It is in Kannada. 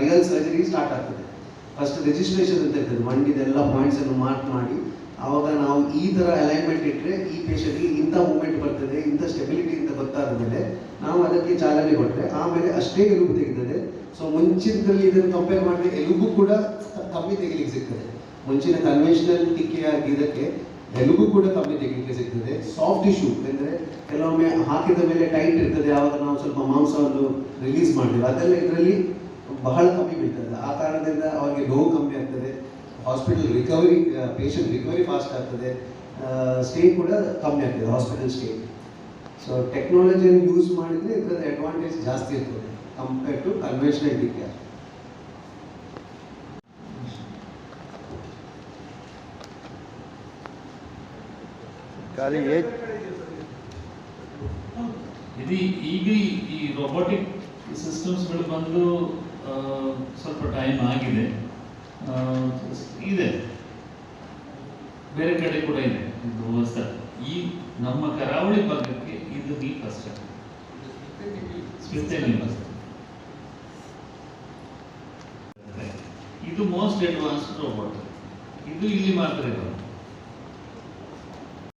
ರಿಯಲ್ ಸರ್ಜರಿ ಸ್ಟಾರ್ಟ್ ಆಗ್ತದೆ. ಫಸ್ಟ್ ರಿಜಿಸ್ಟ್ರೇಷನ್ ಅಂತ ಇರ್ತದೆ, ಮಂಡಿದೆಲ್ಲ ಪಾಯಿಂಟ್ಸನ್ನು ಮಾರ್ಕ್ ಮಾಡಿ ಆವಾಗ ನಾವು ಈ ಥರ ಅಲೈನ್ಮೆಂಟ್ ಇಟ್ಟರೆ ಈ ಪೇಷಂಟ್ಗೆ ಇಂಥ ಮೂಮೆಂಟ್ ಬರ್ತದೆ, ಇಂಥ ಸ್ಟೆಬಿಲಿಟಿ ಅಂತ ಗೊತ್ತಾದ ಮೇಲೆ ನಾವು ಅದಕ್ಕೆ ಚಾಲನೆ ಕೊಟ್ಟರೆ ಆಮೇಲೆ ಅಷ್ಟೇ ಎಲುಬು ತೆಗೆತದೆ. ಸೊ ಮುಂಚಿನದಲ್ಲಿ ಇದನ್ನು ಕಂಪೇರ್ ಮಾಡಿದ್ರೆ ಎಲುಬು ಕೂಡ ಕಮ್ಮಿ ತೆಗಿಲಿಕ್ಕೆ ಸಿಗ್ತದೆ. ಮುಂಚಿನ ಕನ್ವೆನ್ಷನಲ್ ಟಿಕ್ಕೆಯಾಗಿ ಇದಕ್ಕೆ ಎಲುಬು ಕೂಡ ಕಮ್ಮಿ ತೆಗಿಲಿಕ್ಕೆ ಸಿಗ್ತದೆ. ಸಾಫ್ಟ್ ಟಿಶ್ಯೂ ಅಂದರೆ ಕೆಲವೊಮ್ಮೆ ಹಾಕಿದ ಮೇಲೆ ಟೈಟ್ ಇರ್ತದೆ, ಆವಾಗ ನಾವು ಸ್ವಲ್ಪ ಮಾಂಸವನ್ನು ರಿಲೀಸ್ ಮಾಡ್ತೇವೆ, ಅದೆಲ್ಲ ಇದರಲ್ಲಿ ಬಹಳ ಕಮ್ಮಿ ಬೀಳ್ತದೆ. ಆ ಕಾರಣದಿಂದ ಅವರಿಗೆ ನೋವು ಕಮ್ಮಿ ಆಗ್ತದೆ, hospital recovery, patient recovery fast ಆಗ್ತದೆ, ಸ್ಟೇ ಕೂಡ ಕಮ್ಮಿ ಆಗ್ತದೆ, ಹಾಸ್ಪಿಟಲ್ ಸ್ಟೇ. ಸೊ ಟೆಕ್ನಾಲಜಿಯನ್ನು ಯೂಸ್ ಮಾಡಿದರೆ ಇದರದ ಅಡ್ವಾಂಟೇಜ್ ಜಾಸ್ತಿ ಇರ್ತದೆ ಕಂಪೇರ್ ಟು ಕನ್ವೆನ್ಷನಲ್ ಟಿಕೆ. ಇದು ಈಗ ಈ ರೋಬೋಟಿಕ್ ಸಿಸ್ಟಮ್ಸ್ಗಳು ಬಂದು ಸ್ವಲ್ಪ ಟೈಮ್ ಆಗಿದೆ, ಇದೆ ಬೇರೆ ಕಡೆ ಕೂಡ ಇದೆ ಇದು ಹೊಸ. ಈ ನಮ್ಮ ಕರಾವಳಿ ಭಾಗಕ್ಕೆ ಇದು ಈ ಫಸ್ಟ್ ಇದು ಮೋಸ್ಟ್ ಅಡ್ವಾನ್ಸ್ಡ್ ರೋಬೋಟ್. ಇದು ಇಲ್ಲಿ ಮಾತ್ರ ಇರೋದು.